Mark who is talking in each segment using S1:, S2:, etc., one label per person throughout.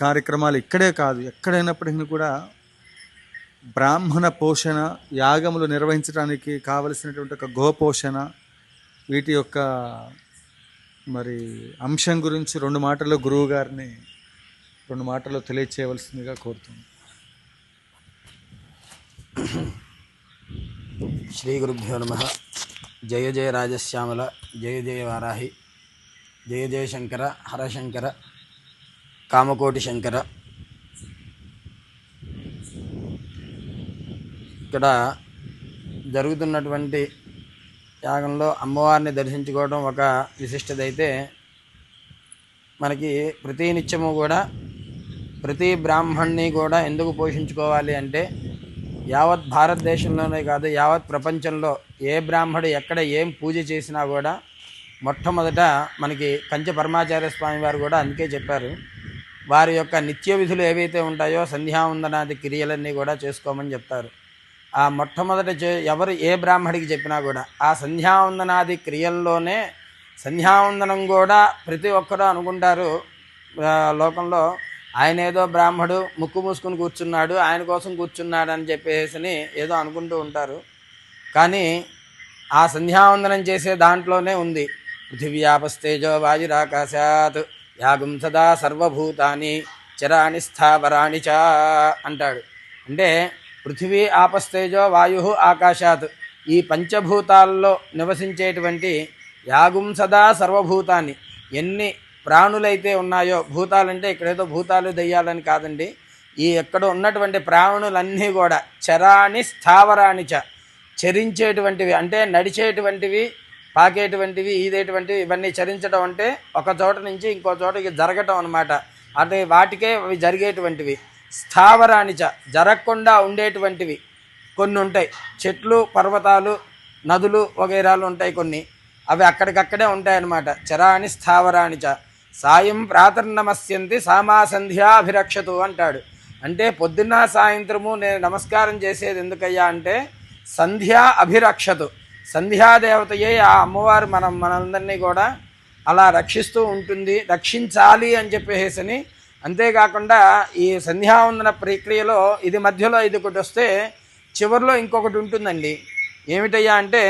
S1: కార్యక్రమాలు ఇక్కడే కాదు, ఎక్కడైనప్పటికీ కూడా బ్రాహ్మణ పోషణ, యాగములు నిర్వహించడానికి కావలసినటువంటి ఒక గోపోషణ, వీటి యొక్క మరి అంశం గురించి 2 మాటల్లో గురువు గారిని 2 మాటల్లో తెలియచేయవలసిందిగా కోరుతున్నాను.
S2: శ్రీ గురుభ్యో నమః. జయ జయ రాజశ్యామల, జయ జయ వారాహి, జయ జయ శంకర, హరశంకర, కామకోటి శంకర. ఇక్కడ జరుగుతున్నటువంటి యాగంలో అమ్మవారిని దర్శించుకోవడం ఒక విశిష్టత అయితే, మనకి ప్రతి నిత్యము కూడా ప్రతి బ్రాహ్మణ్ణి కూడా ఎందుకు పోషించుకోవాలి అంటే, యావత్ భారతదేశంలోనే కాదు యావత్ ప్రపంచంలో ఏ బ్రాహ్మడు ఎక్కడ ఏం పూజ చేసినా కూడా మొట్టమొదట మనకి కంచి పరమాచార్య స్వామి వారు కూడా అందుకే చెప్పారు, వారి యొక్క నిత్య విధులు ఏవైతే ఉంటాయో సంధ్యావందనాది క్రియలన్నీ కూడా చేసుకోమని చెప్తారు. ఆ మొట్టమొదట ఎవరు ఏ బ్రాహ్మడికి చెప్పినా కూడా ఆ సంధ్యావందనాది క్రియల్లోనే సంధ్యావందనం కూడా ప్రతి ఒక్కరూ అనుకుంటారు లోకంలో, ఆయన ఏదో బ్రాహ్మడు ముక్కు మూసుకుని కూర్చున్నాడు, ఆయన కోసం కూర్చున్నాడు అని చెప్పేసి ఏదో అనుకుంటూ ఉంటారు. కానీ ఆ సంధ్యావందనం చేసే దాంట్లోనే ఉంది, పృథివ్యాపస్తేజో వాయురాకాశాత్ యాగం సదా సర్వభూతాని చరాణి స్థావరాణి చ అంటాడు. అంటే పృథివీ ఆపస్తేజో వాయు ఆకాశాత్, ఈ పంచభూతాల్లో నివసించేటువంటి యాగం సదా సర్వభూతాన్ని, ఎన్ని ప్రాణులైతే ఉన్నాయో, భూతాలంటే ఇక్కడేదో భూతాలు దెయ్యాలని కాదండి, ఈ ఎక్కడ ఉన్నటువంటి ప్రాణులన్నీ కూడా చరాణి స్థావరాణి చ, చరించేటువంటివి అంటే నడిచేటువంటివి, పాకేటువంటివి, ఈదేటువంటివి, ఇవన్నీ చరించడం అంటే ఒక చోట నుంచి ఇంకో చోటకి జరగటం అన్నమాట. అంటే వాటికే అవి జరిగేటువంటివి. స్థావరాణి చ, జరగకుండా ఉండేటువంటివి కొన్ని ఉంటాయి, చెట్లు, పర్వతాలు, నదులు వగైరాలు ఉంటాయి కొన్ని, అవి అక్కడికక్కడే ఉంటాయన్నమాట. చరాణి స్థావరాణి చ సాయం ప్రాతర్నమస్యంతి సామా సంధ్యాభిరక్షతు అంటాడు. అంటే పొద్దున్న సాయంత్రము నేను నమస్కారం చేసేది ఎందుకయ్యా అంటే సంధ్యా అభిరక్షతు, సంధ్యాదేవతయే ఆ అమ్మవారు మనందరినీ కూడా అలా రక్షిస్తూ ఉంటుంది, రక్షించాలి అని చెప్పేసి. అంతేకాకుండా ఈ సంధ్యావందన ప్రక్రియలో ఇది మధ్యలో ఇది ఒకటి వస్తే చివరిలో ఇంకొకటి ఉంటుందండి. ఏమిటయ్యా అంటే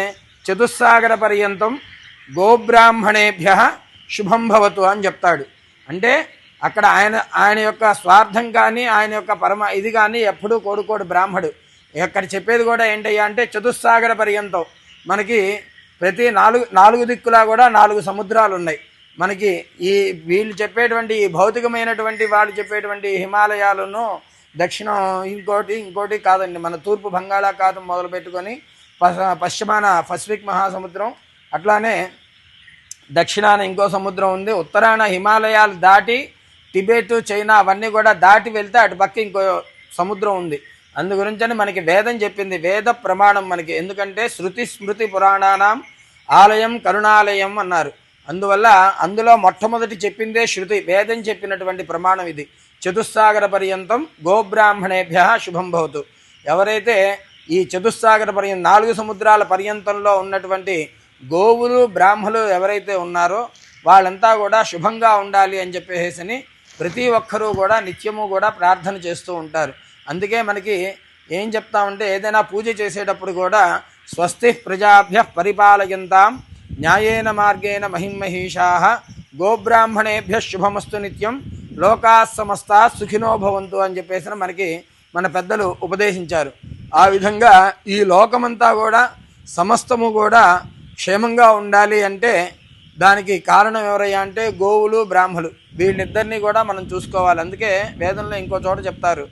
S2: చతుస్సాగర పర్యంతం గోబ్రాహ్మణేభ్య శుభం భవతు అని చెప్తాడు. అంటే అక్కడ ఆయన యొక్క స్వార్థం కానీ ఆయన యొక్క ఇది కానీ ఎప్పుడూ కోడుకోడు బ్రాహ్మడు. ఇక్కడ చెప్పేది కూడా ఏంటయ్యా అంటే చతుస్సాగర పర్యంతం, మనకి ప్రతి నాలుగు దిక్కులా కూడా 4 సముద్రాలు ఉన్నాయి. మనకి వీళ్ళు చెప్పేటువంటి భౌతికమైనటువంటి వాళ్ళు చెప్పేటువంటి హిమాలయాలను దక్షిణం ఇంకోటి కాదండి, మన తూర్పు బంగాళాఖాతం మొదలు పెట్టుకొని పశ్చిమాన పసిఫిక్ మహాసముద్రం, అట్లానే దక్షిణాన ఇంకో సముద్రం ఉంది, ఉత్తరాన హిమాలయాలు దాటి టిబెట్, చైనా అవన్నీ కూడా దాటి వెళ్తే అటు పక్క ఇంకో సముద్రం ఉంది. అందు గురించని మనకి వేదం చెప్పింది, వేద ప్రమాణం మనకి. ఎందుకంటే శృతి స్మృతి పురాణానాం ఆలయం కరుణాలయం అన్నారు. అందువల్ల అందులో మొట్టమొదటి చెప్పిందే శృతి, వేదం చెప్పినటువంటి ప్రమాణం ఇది. చతుస్సాగర పర్యంతం గోబ్రాహ్మణేభ్య శుభం భవతు. ఎవరైతే ఈ చతుస్సాగర పర్యంతం 4 సముద్రాల పర్యంతంలో ఉన్నటువంటి గోవులు బ్రాహ్మలు ఎవరైతే ఉన్నారో వాళ్ళంతా కూడా శుభంగా ఉండాలి అని చెప్పేసి ప్రతి ఒక్కరూ కూడా నిత్యము కూడా ప్రార్థన చేస్తూ ఉంటారు. అందుకే మనకి ఏం చెప్తామంటే ఏదైనా పూజ చేసేటప్పుడు కూడా స్వస్తి ప్రజాభ్య పరిపాలయంతాం న్యాయేన మార్గేణ మహిమహీషాః గోబ్రాహ్మణేభ్య శుభమస్తు నిత్యం లోకాః సమస్తాః సుఖినో భవంతు అని చెప్పేసి మనకి మన పెద్దలు ఉపదేశించారు. ఆ విధంగా ఈ లోకమంతా కూడా సమస్తము కూడా క్షేమంగా ఉండాలి అంటే దానికి కారణం ఎవరయ్యా అంటే గోవులు బ్రాహ్మలు, వీళ్ళిద్దరినీ కూడా మనం చూసుకోవాలి. అందుకే వేదంలో ఇంకో చోట చెప్తారు,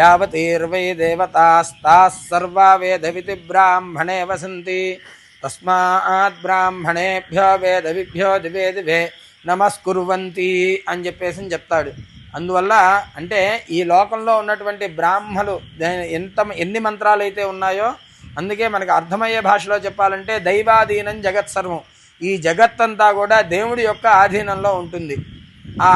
S2: యావతీర్వై దేవతాస్తాః సర్వా వేదవితి బ్రాహ్మణే వసంతి తస్మాత్ బ్రాహ్మణేభ్యో వేదవిభ్యో దివే దివే నమస్కుర్వంతి అని చెప్పేసి చెప్తాడు. అందువల్ల అంటే ఈ లోకంలో ఉన్నటువంటి బ్రాహ్మలు ఎన్ని మంత్రాలు అయితే ఉన్నాయో, అందుకే మనకు అర్థమయ్యే భాషలో చెప్పాలంటే దైవాధీనం జగత్ సర్వం, ఈ జగత్తంతా కూడా దేవుడి యొక్క ఆధీనంలో ఉంటుంది. ఆ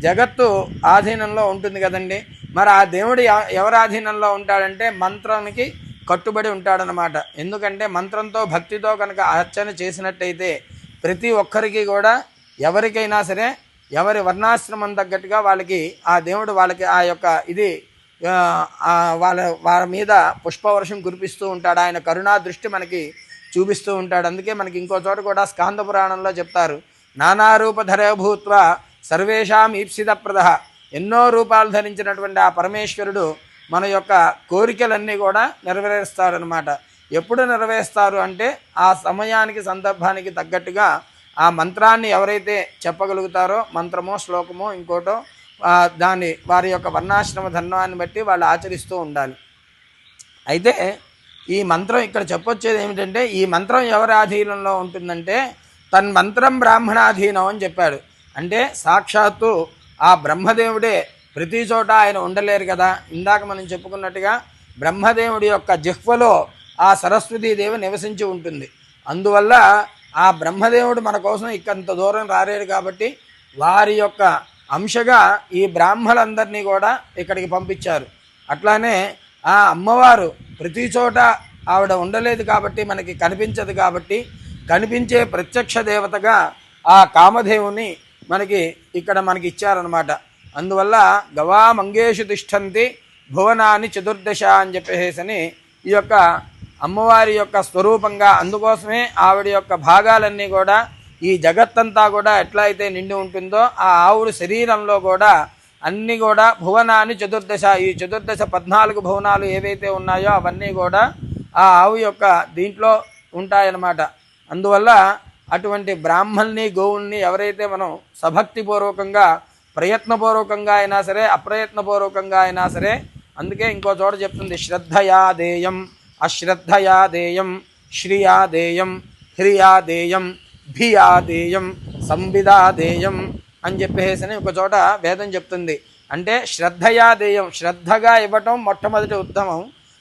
S2: జగత్తు ఆధీనంలో ఉంటుంది కదండి. మరి ఆ దేవుడు ఎవరి ఆధీనంలో ఉంటాడంటే మంత్రానికి కట్టుబడి ఉంటాడనమాట. ఎందుకంటే మంత్రంతో భక్తితో కనుక అర్చన చేసినట్టయితే ప్రతి ఒక్కరికి కూడా ఎవరికైనా సరే ఎవరి వర్ణాశ్రమం తగ్గట్టుగా వాళ్ళకి ఆ దేవుడు వాళ్ళకి ఆ యొక్క ఇది వాళ్ళ మీద పుష్పవర్షం కురిపిస్తూ ఉంటాడు. ఆయన కరుణా దృష్టి మనకి చూపిస్తూ ఉంటాడు. అందుకే మనకి ఇంకో చోట కూడా స్కాంద పురాణంలో చెప్తారు, నానారూపధరే భూత్వ సర్వేషాం ఈప్సితప్రద. ఎన్నో రూపాలు ధరించినటువంటి ఆ పరమేశ్వరుడు మన యొక్క కోరికలన్నీ కూడా నెరవేరుస్తారనమాట. ఎప్పుడు నెరవేరుస్తారు అంటే ఆ సమయానికి సందర్భానికి తగ్గట్టుగా ఆ మంత్రాన్ని ఎవరైతే చెప్పగలుగుతారో, మంత్రమో శ్లోకమో ఇంకోటో, దాన్ని వారి యొక్క వర్ణాశ్రమ ధర్మాన్ని బట్టి వాళ్ళు ఆచరిస్తూ ఉండాలి. అయితే ఈ మంత్రం ఇక్కడ చెప్పొచ్చేది ఏమిటంటే, ఈ మంత్రం ఎవరి ఆధీనంలో ఉంటుందంటే తన్మంత్రం బ్రాహ్మణాధీనం అని చెప్పాడు. అంటే సాక్షాత్తు ఆ బ్రహ్మదేవుడే ప్రతి చోట ఆయన ఉండలేరు కదా. ఇందాక మనం చెప్పుకున్నట్టుగా బ్రహ్మదేవుడి యొక్క జిహ్వలో ఆ సరస్వతీదేవి నివసించి ఉంటుంది. అందువల్ల ఆ బ్రహ్మదేవుడు మన కోసం ఇకంత దూరం రాలేడు కాబట్టి వారి యొక్క అంశగా ఈ బ్రాహ్మణులందరినీ కూడా ఇక్కడికి పంపించారు. అట్లానే ఆ అమ్మవారు ప్రతి చోట ఆవిడ ఉండలేదు కాబట్టి మనకి కనిపించదు కాబట్టి కనిపించే ప్రత్యక్ష దేవతగా ఆ కామధేవుని ఇక్కడ మనకి ఇచ్చారనమాట. అందువల్ల గవా మంగేషు తిష్టంతి భువనాన్ని చతుర్దశ అని చెప్పేసి ఈ యొక్క అమ్మవారి యొక్క స్వరూపంగా, అందుకోసమే ఆవిడ యొక్క భాగాలన్నీ కూడా ఈ జగత్తంతా కూడా ఎట్లా అయితే నిండి ఉంటుందో ఆ ఆవుడు శరీరంలో కూడా అన్నీ కూడా భువనాన్ని చతుర్దశ, ఈ చతుర్దశ 14 భువనాలు ఏవైతే ఉన్నాయో అవన్నీ కూడా ఆ ఆవు యొక్క దీంట్లో ఉంటాయన్నమాట. అందువల్ల అటువంటి బ్రాహ్మణ్ణి గోవుల్ని ఎవరైతే మనం సభక్తిపూర్వకంగా ప్రయత్నపూర్వకంగా అయినా సరే అప్రయత్నపూర్వకంగా అయినా సరే, అందుకే ఇంకో చోట చెప్తుంది, శ్రద్ధయా దేయం అశ్రద్ధయా దేయం శ్రియా దేయం హ్రియా దేయం భియా దేయం సంవిదా దేయం అని చెప్పేసి ఒక చోట వేదం చెప్తుంది. అంటే శ్రద్ధయా దేయం, శ్రద్ధగా ఇవ్వటం మొట్టమొదటి ఉత్తమం.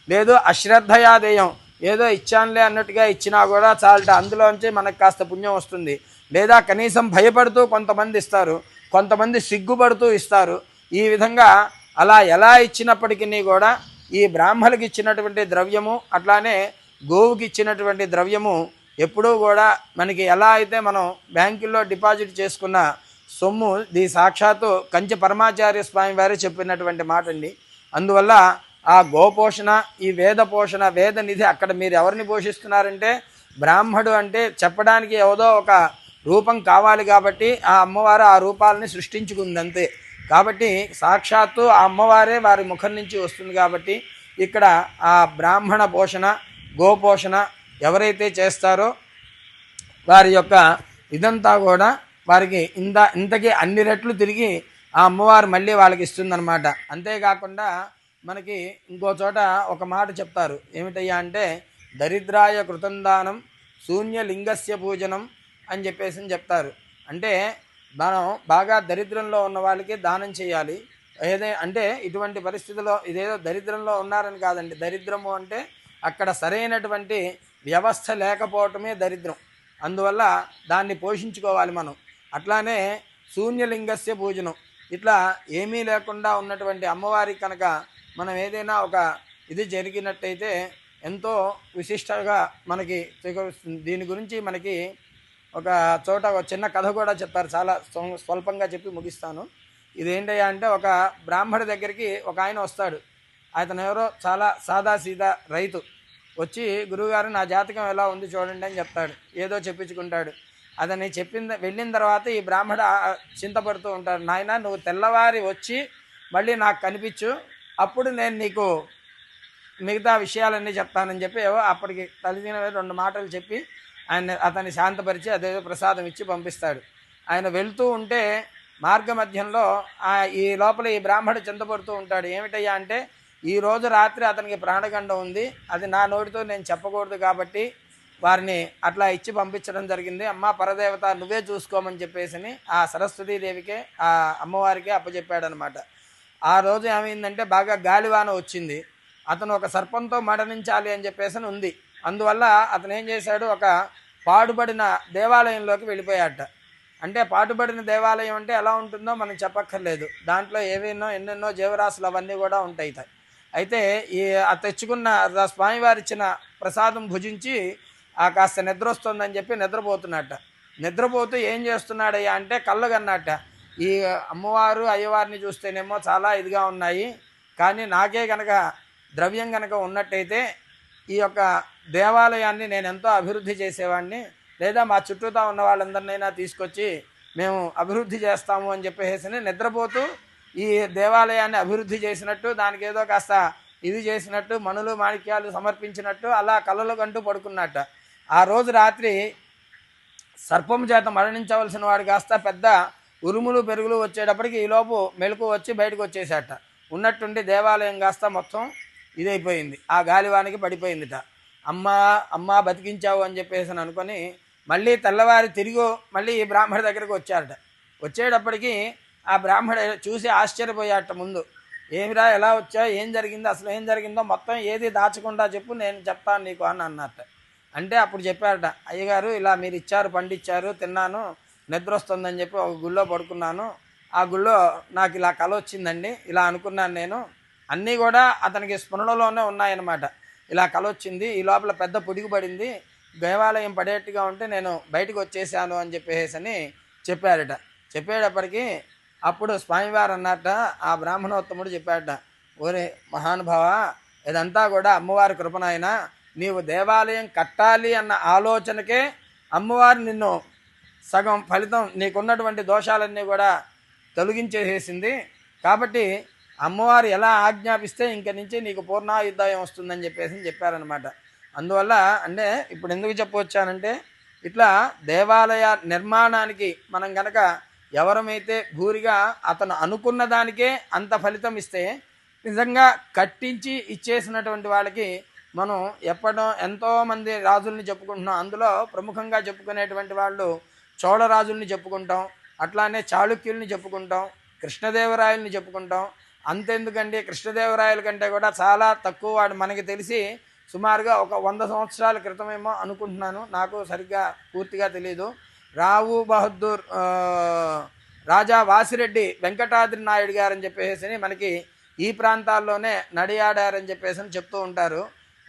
S2: లేదు అశ్రద్ధయా దేయం, ఏదో ఇచ్చానులే అన్నట్టుగా ఇచ్చినా కూడా చాలట, అందులోంచి మనకు కాస్త పుణ్యం వస్తుంది. లేదా కనీసం భయపడుతూ కొంతమంది ఇస్తారు, కొంతమంది సిగ్గుపడుతూ ఇస్తారు. ఈ విధంగా అలా ఎలా ఇచ్చినప్పటికీ కూడా ఈ బ్రాహ్మణులకు ఇచ్చినటువంటి ద్రవ్యము అట్లానే గోవుకి ఇచ్చినటువంటి ద్రవ్యము ఎప్పుడూ కూడా మనకి ఎలా అయితే మనం బ్యాంకుల్లో డిపాజిట్ చేసుకున్న సొమ్ము ది సాక్షాత్తు కంచి పరమాచార్య స్వామి వారే చెప్పినటువంటి మాట అండి. అందువల్ల ఆ గోపోషణ, ఈ వేద పోషణ, వేద నిధి, అక్కడ మీరు ఎవరిని పోషిస్తున్నారంటే బ్రాహ్మడు అంటే చెప్పడానికి ఏదో ఒక రూపం కావాలి కాబట్టి ఆ అమ్మవారు ఆ రూపాలని సృష్టించుకుంది అంతే. కాబట్టి సాక్షాత్తు ఆ అమ్మవారే వారి ముఖం నుంచి వస్తుంది కాబట్టి ఇక్కడ ఆ బ్రాహ్మణ పోషణ, గోపోషణ ఎవరైతే చేస్తారో వారి యొక్క ఇదంతా కూడా వారికి ఇంతకీ అన్ని రెట్లు తిరిగి ఆ అమ్మవారు మళ్ళీ వాళ్ళకి ఇస్తుందన్నమాట. అంతేకాకుండా మనకి ఇంకో చోట ఒక మాట చెప్తారు, ఏమిటయ్యా అంటే దరిద్రాయ కృతందానం శూన్యలింగస్య పూజనం అని చెప్పేసి చెప్తారు. అంటే మనం బాగా దరిద్రంలో ఉన్న వాళ్ళకి దానం చేయాలి. అంటే ఇటువంటి పరిస్థితుల్లో ఇదేదో దరిద్రంలో ఉన్నారని కాదండి. దరిద్రము అంటే అక్కడ సరైనటువంటి వ్యవస్థ లేకపోవటమే దరిద్రం. అందువల్ల దాన్ని పోషించుకోవాలి మనం. అట్లానే శూన్యలింగస్య పూజనం, ఇట్లా ఏమీ లేకుండా ఉన్నటువంటి అమ్మవారికి కనుక మనం ఏదైనా ఒక ఇది జరిగినట్టయితే ఎంతో విశిష్టంగా మనకి స్వీకరిస్తుంది. దీని గురించి మనకి ఒక చోట ఒక చిన్న కథ కూడా చెప్పారు, చాలా స్వల్పంగా చెప్పి ముగిస్తాను. ఇదేంటయ్యా అంటే ఒక బ్రాహ్మడి దగ్గరికి ఒక ఆయన వస్తాడు. అతను ఎవరో చాలా సాదాసీదా రైతు. వచ్చి గురువుగారు నా జాతకం ఎలా ఉంది చూడండి అని చెప్తాడు. ఏదో చెప్పించుకుంటాడు. అతన్ని వెళ్ళిన తర్వాత ఈ బ్రాహ్మడు చింతపడుతూ ఉంటాడు. నాయన నువ్వు తెల్లవారి వచ్చి మళ్ళీ నాకు కనిపించు, అప్పుడు నేను నీకు మిగతా విషయాలన్నీ చెప్తానని చెప్పి అప్పటికి తల్లిదిన 2 మాటలు చెప్పి అతన్ని శాంతపరిచి అదేదో ప్రసాదం ఇచ్చి పంపిస్తాడు. ఆయన వెళ్తూ ఉంటే మార్గ మధ్యంలో ఈ లోపల ఈ బ్రాహ్మడు చింతపడుతూ ఉంటాడు. ఏమిటయ్యా అంటే ఈ రోజు రాత్రి అతనికి ప్రాణగండం ఉంది, అది నా నోటితో నేను చెప్పకూడదు కాబట్టి వారిని అట్లా ఇచ్చి పంపించడం జరిగింది. అమ్మ పరదేవత నువ్వే చూసుకోమని చెప్పేసి ఆ సరస్వతీదేవికే ఆ అమ్మవారికే అప్పచెప్పాడనమాట. ఆ రోజు ఏమైందంటే బాగా గాలివాన వచ్చింది. అతను ఒక సర్పంతో మరణించాలి అని చెప్పేసి ఉంది. అందువల్ల అతను ఏం చేశాడు, ఒక పాడుబడిన దేవాలయంలోకి వెళ్ళిపోయాట. అంటే పాటుబడిన దేవాలయం అంటే ఎలా ఉంటుందో మనం చెప్పక్కర్లేదు. దాంట్లో ఎన్నెన్నో జీవరాశులు అవన్నీ కూడా ఉంటాయి. అయితే తెచ్చుకున్న స్వామివారి ఇచ్చిన ప్రసాదం భుజించి కాస్త నిద్ర వస్తుందని చెప్పి నిద్రపోతున్నట్ట. నిద్రపోతూ ఏం చేస్తున్నాడయ్యా అంటే కళ్ళు కన్నట్ట. ఈ అమ్మవారు అయ్యవారిని చూస్తేనేమో చాలా ఇదిగా ఉన్నాయి, కానీ నాకే కనుక ద్రవ్యం కనుక ఉన్నట్టయితే ఈ యొక్క దేవాలయాన్ని నేను ఎంతో అభివృద్ధి చేసేవాడిని, లేదా మా చుట్టూతా ఉన్న వాళ్ళందరినైనా తీసుకొచ్చి మేము అభివృద్ధి చేస్తాము అని చెప్పేసి నిద్రపోతూ ఈ దేవాలయాన్ని అభివృద్ధి చేసినట్టు, దానికి ఏదో కాస్త ఇది చేసినట్టు, మణులు మాణిక్యాలు సమర్పించినట్టు అలా కలలు కంటూ పడుకున్నట్ట. ఆ రోజు రాత్రి సర్పం చేత మరణించవలసిన వాడు కాస్త పెద్ద ఉరుములు పెరుగులు వచ్చేటప్పటికి ఈలోపు మెలకు వచ్చి బయటకు వచ్చేసాట. ఉన్నట్టుండి దేవాలయం కాస్త మొత్తం ఇదైపోయింది, ఆ గాలివానికి పడిపోయిందిట. అమ్మ బతికించావు అని చెప్పేసి అనుకొని మళ్ళీ తెల్లవారి తిరిగి మళ్ళీ ఈ బ్రాహ్మడి దగ్గరికి వచ్చారట. వచ్చేటప్పటికి ఆ బ్రాహ్మడు చూసి ఆశ్చర్యపోయాట. ముందు ఏమిరా, ఎలా వచ్చావు, ఏం జరిగిందో, అసలు ఏం జరిగిందో మొత్తం ఏది దాచకుండా చెప్పు, నేను చెప్తాను నీకు అని అన్నట్ట. అంటే అప్పుడు చెప్పారట, అయ్యగారు ఇలా మీరు ఇచ్చారు, పండిచ్చారు, తిన్నాను, నిద్ర వస్తుందని చెప్పి ఒక గుళ్ళో పడుకున్నాను. ఆ గుళ్ళో నాకు ఇలా కల వచ్చిందండి, ఇలా అనుకున్నాను నేను, అన్నీ కూడా అతనికి స్మరణలోనే ఉన్నాయన్నమాట. ఇలా కల వచ్చింది, ఈ లోపల పెద్ద పుడికి పడింది, దేవాలయం పడేట్టుగా ఉంటే నేను బయటకు వచ్చేసాను అని చెప్పేసి అని చెప్పారట. చెప్పేటప్పటికి అప్పుడు స్వామివారు అన్నట్ట, ఆ బ్రాహ్మణోత్తముడు చెప్పాడట, ఓరే మహానుభావ, ఇదంతా కూడా అమ్మవారి కృపనాయన, నీవు దేవాలయం కట్టాలి అన్న ఆలోచనకే అమ్మవారు నిన్ను సగం ఫలితం, నీకున్నటువంటి దోషాలన్నీ కూడా తొలగించేసేసింది. కాబట్టి అమ్మవారు ఎలా ఆజ్ఞాపిస్తే ఇంక నుంచి నీకు పూర్ణాయుద్ధాయం వస్తుందని చెప్పేసి చెప్పారనమాట. అందువల్ల అంటే ఇప్పుడు ఎందుకు చెప్పవచ్చానంటే, ఇట్లా దేవాలయ నిర్మాణానికి మనం కనుక ఎవరమైతే భూరిగా అతను అనుకున్న దానికే అంత ఫలితం ఇస్తే, నిజంగా కట్టించి ఇచ్చేసినటువంటి వాళ్ళకి మనం ఎంతోమంది రాజుల్ని చెప్పుకుంటున్నాం. అందులో ప్రముఖంగా చెప్పుకునేటువంటి వాళ్ళు చోళరాజుల్ని చెప్పుకుంటాం, అట్లానే చాళుక్యుల్ని చెప్పుకుంటాం, కృష్ణదేవరాయల్ని చెప్పుకుంటాం. అంతెందుకండి, కృష్ణదేవరాయల కంటే కూడా చాలా తక్కువ వాడు మనకి తెలిసి సుమారుగా ఒక 100 సంవత్సరాల క్రితమేమో అనుకుంటున్నాను, నాకు సరిగ్గా పూర్తిగా తెలియదు. రావు బహదూర్ రాజా వాసిరెడ్డి వెంకటాద్రి నాయుడు గారని చెప్పేసి మనకి ఈ ప్రాంతాల్లోనే నడియాడారని చెప్పేసి చెప్తూ ఉంటారు.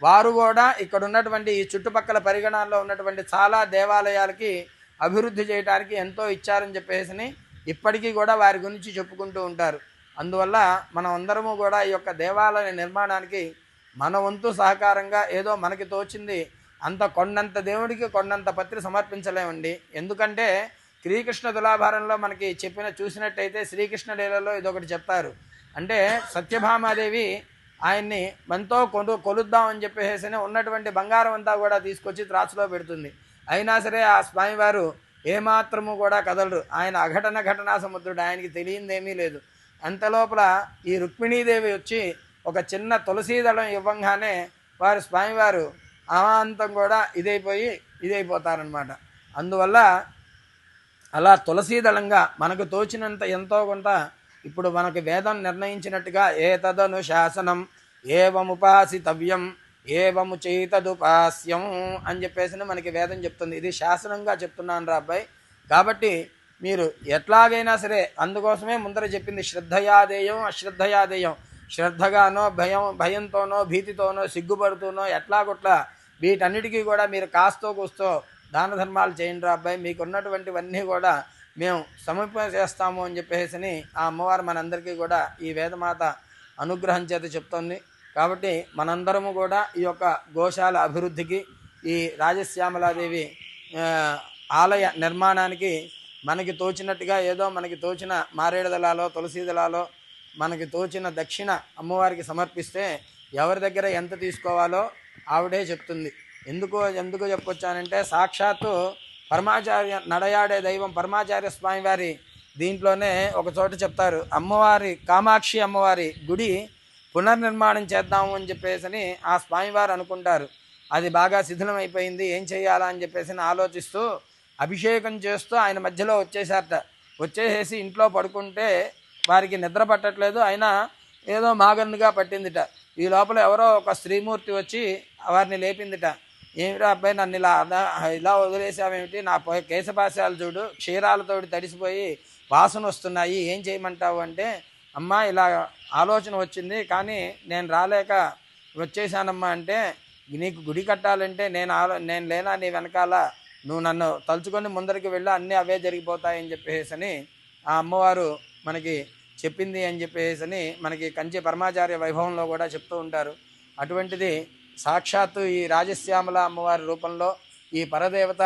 S2: వారు కూడా ఇక్కడ ఉన్నటువంటి ఈ చుట్టుపక్కల పరిగణాల్లో ఉన్నటువంటి చాలా దేవాలయాలకి అభివృద్ధి చేయడానికి ఎంతో ఇచ్చారని చెప్పేసి ఇప్పటికీ కూడా వారి గురించి చెప్పుకుంటూ ఉంటారు. అందువల్ల మనం అందరము కూడా ఈ యొక్క దేవాలయ నిర్మాణానికి మన వంతు సహకారంగా ఏదో మనకి తోచింది, అంత కొండంత దేవుడికి కొండంత పత్రి సమర్పించలేమండి. ఎందుకంటే శ్రీకృష్ణ తులాభారంలో మనకి చూసినట్టయితే శ్రీకృష్ణ లీలలో ఇదొకటి చెప్తారు. అంటే సత్యభామాదేవి ఆయన్ని మనతో కొలుద్దామని చెప్పేసి ఉన్నటువంటి బంగారం అంతా కూడా తీసుకొచ్చి త్రాసులో పెడుతుంది. అయినా సరే ఆ స్వామివారు ఏమాత్రము కూడా కదలరు. ఆయన ఘటనా సముద్రుడు, ఆయనకి తెలియందేమీ లేదు. అంతలోపల ఈ రుక్మిణీదేవి వచ్చి ఒక చిన్న తులసీదళం ఇవ్వంగానే వారు స్వామివారు అమాంతం కూడా ఇదైపోతారనమాట. అందువల్ల అలా తులసీదళంగా మనకు తోచినంత ఎంతో కొంత ఇప్పుడు మనకి వేదం నిర్ణయించినట్టుగా ఏతదను శాసనం ఏవముపాసితవ్యం ఏవము చేతదుపాస్యం అని చెప్పేసి మనకి వేదం చెప్తుంది. ఇది శాసనంగా చెప్తున్నాను రా అబ్బాయి. కాబట్టి మీరు ఎట్లాగైనా సరే, అందుకోసమే ముందర చెప్పింది శ్రద్ధయాదేయం అశ్రద్ధయాదేయం. శ్రద్ధగానో భయంతోనో భీతితోనో సిగ్గుపడుతూనో ఎట్లాగొట్లా వీటన్నిటికీ కూడా మీరు కాస్తో కూస్తో దాన ధర్మాలు చేయండి రా అబ్బాయి, మీకున్నటువంటివన్నీ కూడా మేము సమర్పించేస్తాము అని చెప్పేసి ఆ అమ్మవారు మనందరికీ కూడా ఈ వేదమాత అనుగ్రహం చేత చెప్తోంది. కాబట్టి మనందరము కూడా ఈ యొక్క గోశాల అభివృద్ధికి, ఈ రాజశ్యామలాదేవి ఆలయ నిర్మాణానికి మనకి తోచినట్టుగా ఏదో మనకి తోచిన మారేడు దళాలో తులసీ దళాలో మనకి తోచిన దక్షిణ అమ్మవారికి సమర్పిస్తే ఎవరి దగ్గర ఎంత తీసుకోవాలో ఆవిడే చెప్తుంది. ఎందుకు చెప్పొచ్చానంటే, సాక్షాత్తు పరమాచార్య నడయాడే దైవం పరమాచార్య స్వామి వారి దీంట్లోనే ఒక చోట చెప్తారు, అమ్మవారి కామాక్షి అమ్మవారి గుడి పునర్నిర్మాణం చేద్దాము అని చెప్పేసి ఆ స్వామివారు అనుకుంటారు. అది బాగా శిథిలం అయిపోయింది, ఏం చేయాలా అని చెప్పేసి ఆలోచిస్తూ అభిషేకం చేస్తూ ఆయన మధ్యలో వచ్చేసేసి ఇంట్లో పడుకుంటే వారికి నిద్ర పట్టట్లేదు. అయినా ఏదో మాగన్నుగా పట్టిందిట. ఈ లోపల ఎవరో ఒక స్త్రీమూర్తి వచ్చి వారిని లేపిందిట. ఏమిరా అబ్బాయి, నన్ను ఇలా వదిలేసావేమిటి, నా కేశపాశాలు చూడు క్షీరాలతోటి తడిసిపోయి వాసన వస్తున్నాయి, ఏం చేయమంటావు అంటే, అమ్మా ఇలా ఆలోచన వచ్చింది కానీ నేను రాలేక వచ్చేసానమ్మా అంటే, నీకు గుడి కట్టాలంటే నేను లేనా నీ వెనకాల, నువ్వు నన్ను తలుచుకొని ముందరికి వెళ్ళి అన్నీ అవే జరిగిపోతాయని చెప్పేసి ఆ అమ్మవారు మనకి చెప్పింది అని చెప్పేసి మనకి కంచి పరమాచార్య వైభవంలో కూడా చెప్తూ ఉంటారు. అటువంటిది సాక్షాత్తు ఈ రాజశ్యామల అమ్మవారి రూపంలో ఈ పరదేవత,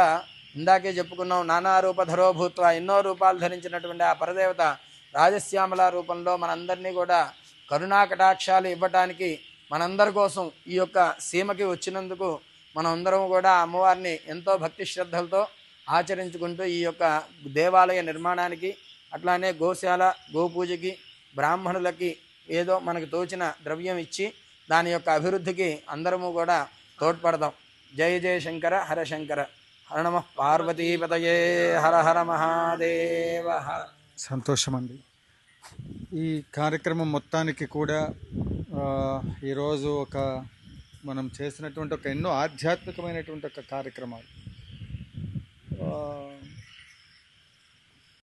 S2: ఇందాకే చెప్పుకున్నాం, నానా రూపధరో భూత్వ, ఎన్నో రూపాలు ధరించినటువంటి ఆ పరదేవత రాజశ్యామల రూపంలో మనందరినీ కూడా కరుణా కటాక్షాలు ఇవ్వటానికి మనందరి కోసం ఈ యొక్క సీమకి వచ్చినందుకు మనందరం కూడా అమ్మవారిని ఎంతో భక్తి శ్రద్ధలతో ఆచరించుకుంటూ ఈ యొక్క దేవాలయ నిర్మాణానికి, అట్లానే గోశాల గోపూజకి బ్రాహ్మణులకి ఏదో మనకు తోచిన ద్రవ్యం ఇచ్చి దాని యొక్క అభివృద్ధికి అందరము కూడా తోడ్పడదాం. జయ జయ శంకర హర శంకర, హర నమః పార్వతీపతయే, హర హర మహాదేవ.
S1: సంతోషం అండి. ఈ కార్యక్రమం మొత్తానికి కూడా ఈరోజు మనం చేసినటువంటి ఎన్నో ఆధ్యాత్మికమైనటువంటి కార్యక్రమాలు